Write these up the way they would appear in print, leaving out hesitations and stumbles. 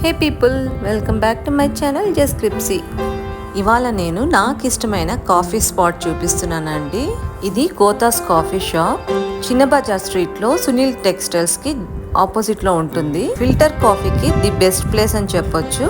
Hey people, welcome back to my channel just క్రిప్సీ. ఇవాళ నేను నాకు ఇష్టమైన కాఫీ స్పాట్ చూపిస్తున్నానండి. ఇది కోతాస్ కాఫీ షాప్, చిన్న బజార్ స్ట్రీట్లో సునీల్ టెక్స్టైల్స్కి ఆపోజిట్లో ఉంటుంది. ఫిల్టర్ కాఫీకి ది బెస్ట్ ప్లేస్ అని చెప్పొచ్చు.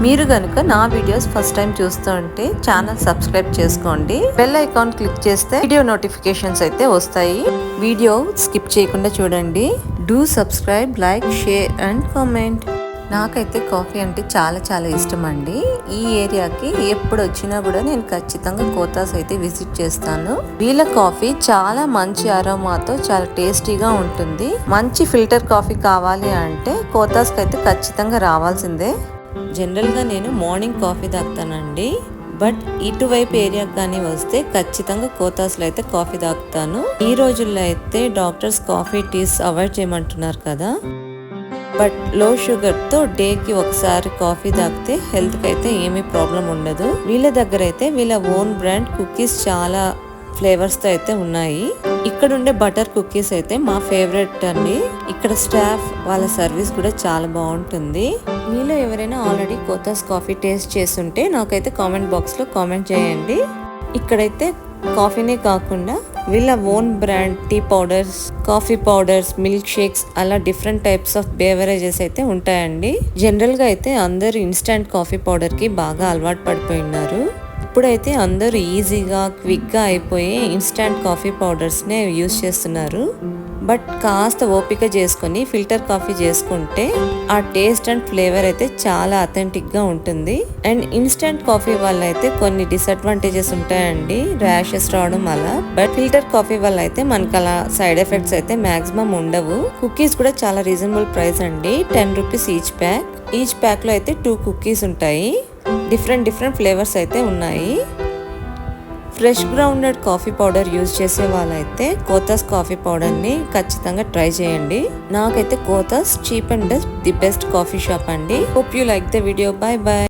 మీరు కనుక నా వీడియోస్ ఫస్ట్ టైం చూస్తుంటే ఛానల్ సబ్స్క్రైబ్ చేసుకోండి. బెల్ ఐకాన్ క్లిక్ చేస్తే వీడియో నోటిఫికేషన్స్ అయితే వస్తాయి. వీడియో స్కిప్ చేయకుండా చూడండి. Do subscribe, like, share and comment. నాకైతే కాఫీ అంటే చాలా చాలా ఇష్టం అండి. ఈ ఏరియాకి ఎప్పుడు వచ్చినా కూడా నేను ఖచ్చితంగా కోతాస్ అయితే విజిట్ చేస్తాను. వీళ్ళ కాఫీ చాలా మంచి అరోమాతో చాలా టేస్టీగా ఉంటుంది. మంచి ఫిల్టర్ కాఫీ కావాలి అంటే కోతాస్కి అయితే ఖచ్చితంగా రావాల్సిందే. జనరల్గా నేను మార్నింగ్ కాఫీ తాగుతానండి, బట్ ఇటువైపు ఏరియాకి కానీ వస్తే ఖచ్చితంగా కోతాస్లో అయితే కాఫీ తాగుతాను. ఈ రోజుల్లో అయితే డాక్టర్స్ కాఫీ, టీస్ అవాయిడ్ చేయమంటున్నారు కదా, బట్ లో షుగర్తో డేకి ఒకసారి కాఫీ తాగితే హెల్త్కి అయితే ఏమీ ప్రాబ్లం ఉండదు. వీళ్ళ దగ్గర అయితే వీళ్ళ ఓన్ బ్రాండ్ కుకీస్ చాలా ఫ్లేవర్స్తో అయితే ఉన్నాయి. ఇక్కడ ఉండే బటర్ కుకీస్ అయితే మా ఫేవరెట్ అండి. ఇక్కడ స్టాఫ్ వాళ్ళ సర్వీస్ కూడా చాలా బాగుంటుంది. మీలో ఎవరైనా ఆల్రెడీ కోతాస్ కాఫీ టేస్ట్ చేస్తుంటే నాకైతే కామెంట్ బాక్స్లో కామెంట్ చేయండి. ఇక్కడైతే కాఫీనే కాకుండా వీళ్ళ own brand tea powders, coffee powders, milkshakes అలా డిఫరెంట్ టైప్స్ ఆఫ్ బేవరేజెస్ అయితే ఉంటాయండి. జనరల్గా అయితే అందరూ ఇన్స్టంట్ కాఫీ పౌడర్కి బాగా అలవాటు పడిపోయినారు. ఇప్పుడైతే అందరూ ఈజీగా, క్విక్గా అయిపోయి ఇన్స్టంట్ కాఫీ పౌడర్స్నే యూజ్ చేస్తున్నారు. బట్ కాస్త ఓపిక చేసుకొని ఫిల్టర్ కాఫీ చేసుకుంటే ఆ టేస్ట్ అండ్ ఫ్లేవర్ అయితే చాలా అథెంటిక్గా ఉంటుంది. అండ్ ఇన్స్టంట్ కాఫీ వల్ల అయితే కొన్ని డిసడ్వాంటేజెస్ ఉంటాయండి, ర్యాషెస్ రావడం అలా. బట్ ఫిల్టర్ కాఫీ వల్ల అయితే మనకు అలా సైడ్ ఎఫెక్ట్స్ అయితే మాక్సిమం ఉండవు. కుకీస్ కూడా చాలా రీజనబుల్ ప్రైస్ అండి, 10 రూపీస్ ఈచ్ ప్యాక్. ఈచ్ ప్యాక్లో అయితే 2 కుకీస్ ఉంటాయి. డిఫరెంట్ ఫ్లేవర్స్ అయితే ఉన్నాయి. Fresh grounded coffee powder use చేసే వాళ్ళైతే కోతాస్ కాఫీ పౌడర్ని ఖచ్చితంగా ట్రై చేయండి. నాకైతే Kothas cheap and the best coffee shop అండి. Hope you like the video. Bye by.